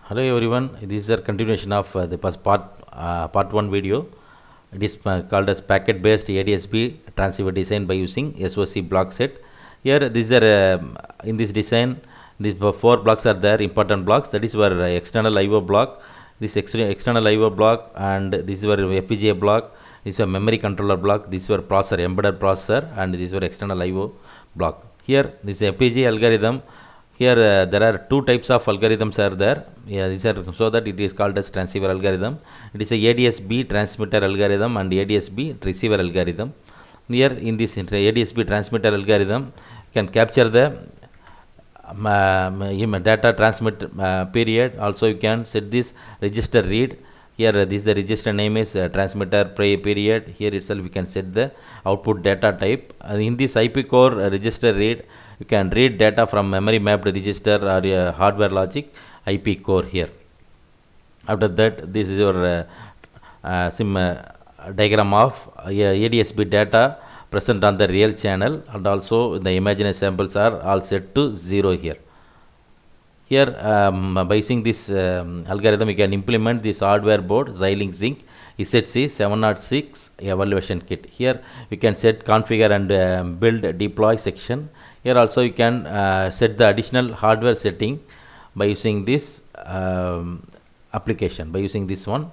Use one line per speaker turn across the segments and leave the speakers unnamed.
Hello everyone, this is a continuation of the part 1 video. It is called as packet based ADSB transceiver design by using SOC block set. Here these are in this design these four blocks are there, important blocks. That is where external IO block, this external IO block, and this is where FPGA block, this is where memory controller block, this is where processor, embedded processor, and this is where external IO block. Here this FPGA algorithm. Here there are two types of algorithms are there. These are so that it is called as transceiver algorithm. It is a ADSB transmitter algorithm and ADSB receiver algorithm. Here in this ADSB transmitter algorithm, can capture the data transmit period. Also, you can set this register read. Here this the register name is transmitter period. Here itself we can set the output data type. In this IP core register read, you can read data from memory mapped register or hardware logic IP core here. After that, this is your diagram of ADSB data present on the real channel, and also the imaginary samples are all set to 0 here. Here by using this algorithm, you can implement this hardware board Xilinx Zinc ZC 706 evaluation kit. Here we can set configure and build deploy section. Here also you can set the additional hardware setting by using this application, by using this one.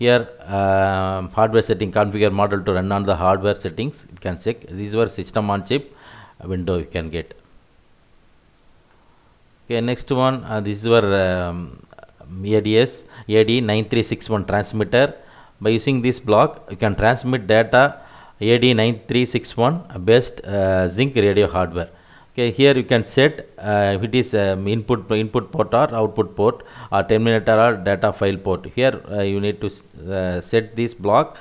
Here hardware setting configure model to run on the hardware settings, you can check. These were system on chip window you can get. Okay, next one, this is your AD9361 transmitter. By using this block, you can transmit data AD9361 based Zinc radio hardware. Okay, here you can set if it is input port or output port or terminator or data file port. Here you need to set this block.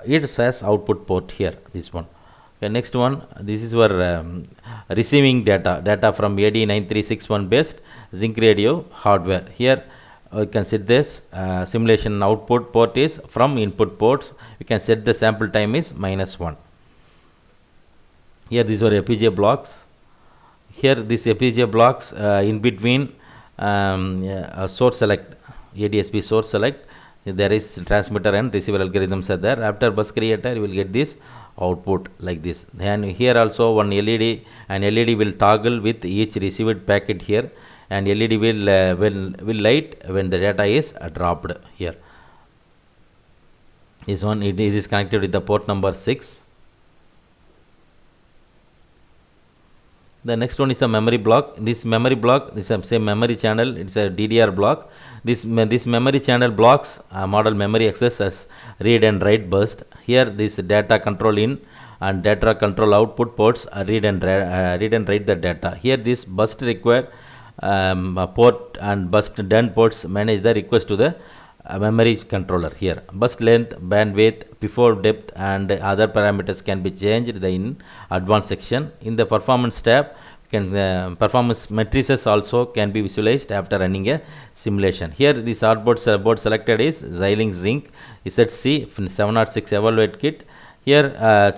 It says output port here. This one. Okay, next one. This is where receiving data from AD9361 based Zinc radio hardware. Here you can set this simulation output port is from input ports. You can set the sample time is -1. Here these were FPGA blocks. Here this FPGA blocks in between source select, ADSB source select. There is transmitter and receiver algorithms are there. After bus creator, you will get this output like this. Then here also one LED, and LED will toggle with each received packet here, and LED will light when the data is dropped here. This one it is connected with the port number 6. The next one is a memory block. This memory block, this is same memory channel. It's a DDR block. This memory channel blocks model memory access as read and write burst. Here this data control in and data control output ports read and write the data. Here this burst require port and burst done ports manage the request to the memory controller. Here burst length, bandwidth, before depth, and other parameters can be changed in advanced section. In the performance tab, performance matrices also can be visualized after running a simulation. Here this board selected is Xilinx Zinc ZC 706 evaluate kit. Here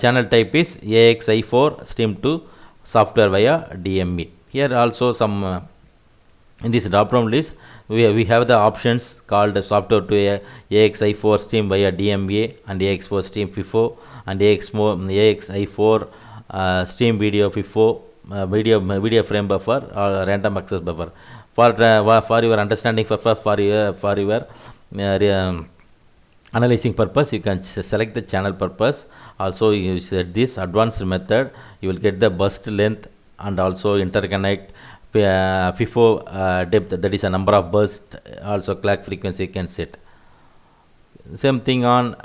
channel type is AXI4 stream to software via DME. Here also some in this drop down list we have the options called software to AXI4 stream via DMA and AX4 stream FIFO and AXI4 stream video FIFO video frame buffer or random access buffer. For your understanding purpose, for your analyzing purpose, you can select the channel purpose. Also you set this advanced method, you will get the burst length and also interconnect FIFO depth, that is a number of burst, also clock frequency you can set. Same thing on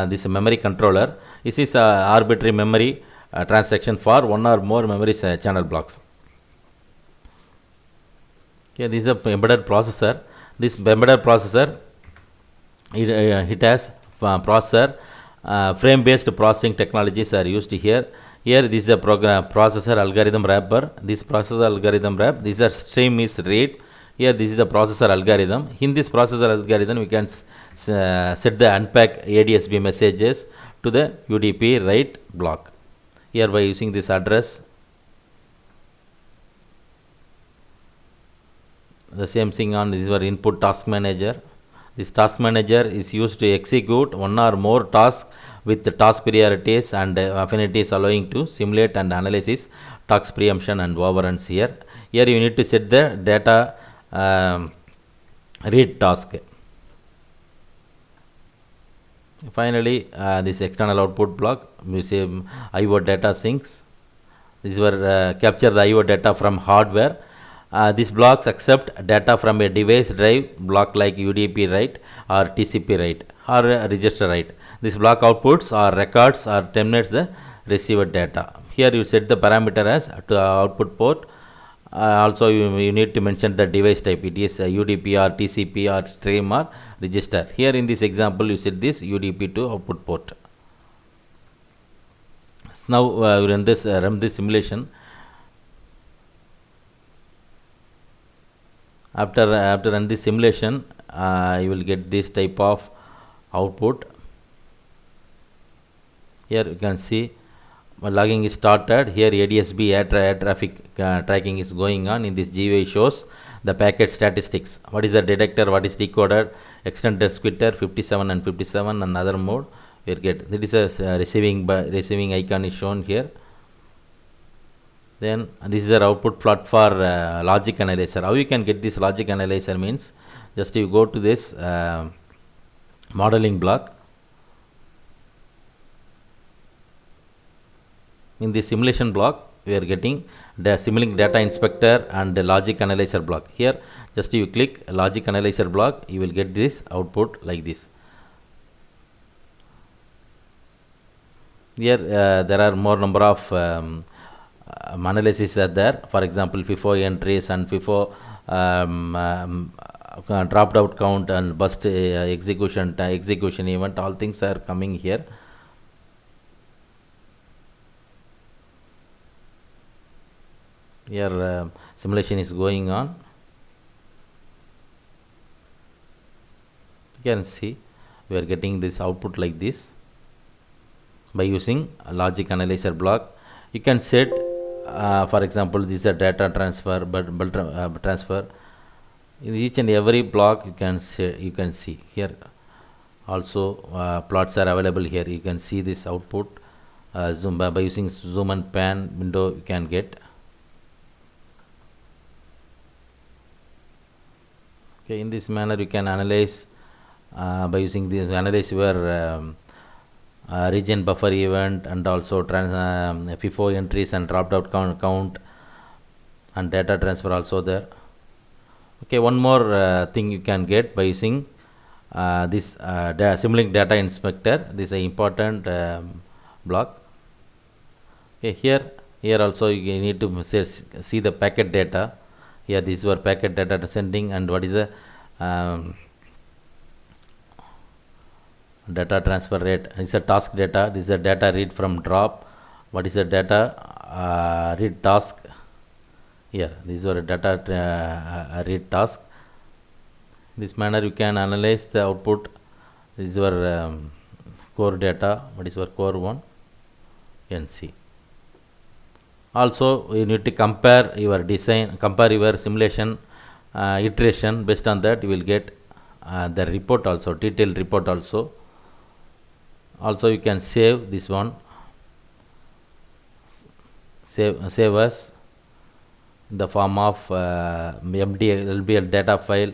this memory controller. This is arbitrary memory transaction for one or more memory channel blocks. Okay, this is a embedded processor. This embedded processor it has processor frame based processing technologies are used here. Here this is a processor algorithm wrapper. This processor algorithm wrap. This is stream is read. Here this is the processor algorithm. In this processor algorithm, we can set the unpack ADSB messages to the UDP write block. Here by using this address, The same thing on this is our input task manager. This task manager is used to execute one or more tasks with the task priorities and affinities, allowing to simulate and analyze task preemption and overruns here. Here you need to set the data read task. Finally, this external output block, we say IO data sinks. This will capture the IO data from hardware. These blocks accept data from a device drive block like UDP write or TCP write or register write. This block outputs or records or terminates the received data. Here you set the parameter as to output port. Also you need to mention the device type. It is UDP or TCP or stream or register. Here in this example you set this UDP to output port. Now we run this simulation. After run this simulation, you will get this type of output. Here you can see logging is started. Here ADSB air traffic tracking is going on. In this GUI shows the packet statistics. What is the detector? What is decoded? Extended splitter 57 and 57 and other mode. We get that is a receiving icon is shown here. Then this is our output plot for logic analyzer. How you can get this logic analyzer means just you go to this modeling block. In the simulation block we are getting the Simulink data inspector and the logic analyzer block. Here just you click logic analyzer block, you will get this output like this. Here there are more number of analysis are there. For example, FIFO entries and FIFO dropped out count and bust execution event, all things are coming here. Here simulation is going on. You can see we are getting this output like this by using a logic analyzer block. You can set for example this is a data transfer transfer. In each and every block you can see here also plots are available here. You can see this output zoom by using zoom and pan window you can get. Okay, in this manner you can analyze by using this analyze your region buffer event and also FIFO entries and dropped out count and data transfer also there. Okay, one more thing you can get by using this Simulink data inspector. This is an important block. Okay, here also you need to see the packet data. Here this is your packet data sending and what is the data transfer rate. This is a task data. This is a data read from drop. What is the data read task? Here this is your data read task. In this manner you can analyze the output. This is your core data. What is your core one? You can see. Also you need to compare your design, compare your simulation iteration. Based on that you will get the report also, detailed report also. Also you can save this one, save as in the form of LBL data file.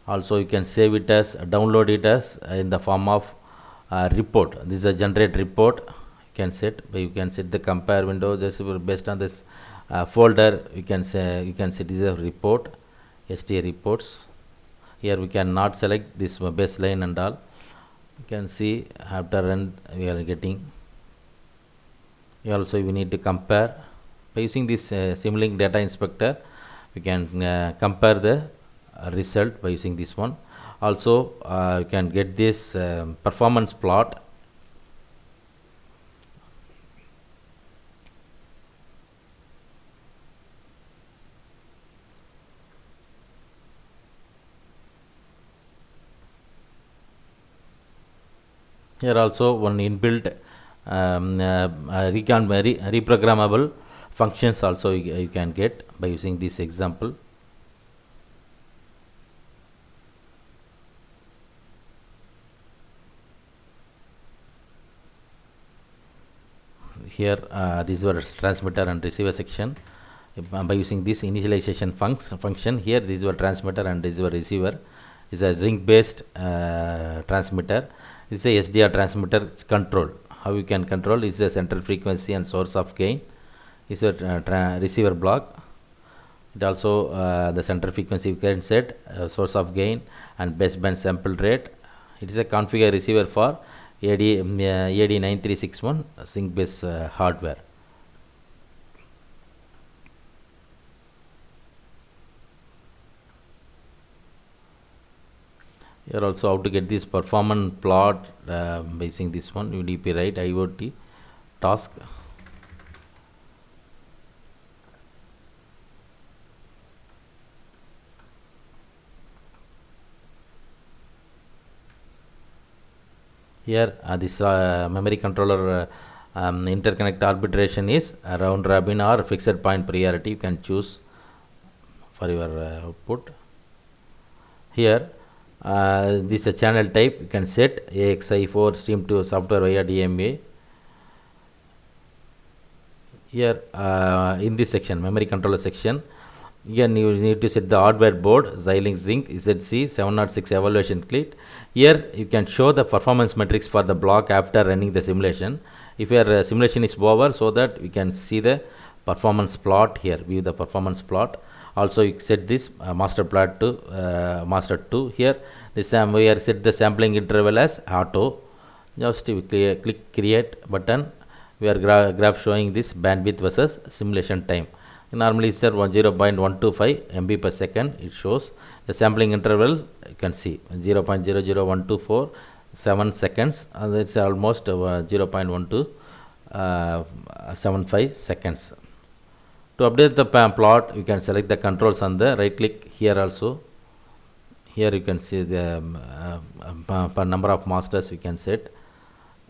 Also you can save it as download it as in the form of report. This is a generate report. You can set the compare window just based on this folder. You can set this a report, STA reports. Here we cannot select this baseline and all. You can see after run we are getting. Also we need to compare by using this Simulink data inspector. We can compare the result by using this one. Also you can get this performance plot. Here also one inbuilt reprogrammable functions also you can get by using this example. Here these were transmitter and receiver section. By using this initialization function, here these were transmitter and these were receiver. Is a zinc based transmitter. This is a SDR transmitter control. How you can control is a central frequency and source of gain. Is a receiver block. It also the center frequency you can set, source of gain and baseband sample rate. It is a configure receiver for AD9361 zinc based hardware. Here also how to get this performance plot by using this one UDP right IoT task. Here this memory controller interconnect arbitration is round robin or fixed point priority. You can choose for your output. Here this channel type you can set AXI4 stream to software via DMA. Here in this section, memory controller section, here you need to set the hardware board Xilinx Zinc ZC706 evaluation kit. Here you can show the performance metrics for the block after running the simulation. If your simulation is over, so that we can see the performance plot here, view the performance plot. Also you set this master plot to master 2. Here this we are set the sampling interval as auto. Just click create button. We are graph showing this bandwidth versus simulation time. Normally it's 0.125 MB per second. It shows the sampling interval. You can see 0.00124 seconds. It's almost 0.1275 seconds. To update the plot, you can select the controls on the right click here also. Here you can see the per number of masters we can set.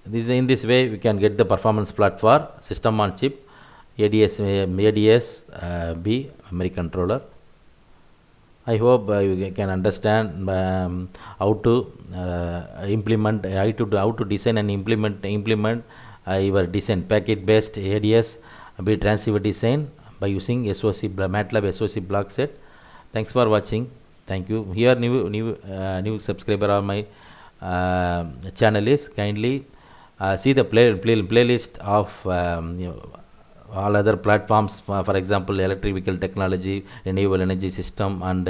In this way we can get the performance plot for system on chip ADS B memory controller. I hope you can understand how to implement, how to design and implement your design packet based ADS B transceiver design by using SOC MATLAB SOC block set. Thanks for watching. Thank you. Here new subscriber of my channel is kindly see the playlist of all other platforms, for example electric vehicle technology, renewable energy system and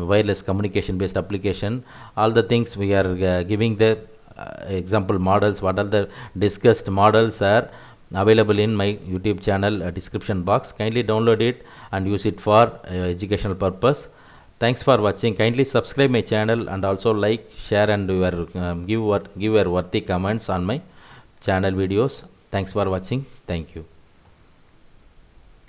wireless communication based application. All the things we are giving the example models. What are the discussed models are available in my YouTube channel description box. Kindly download it and use it for educational purpose. Thanks for watching. Kindly subscribe my channel and also like, share and give your worthy comments on my channel videos. Thanks for watching. Thank you.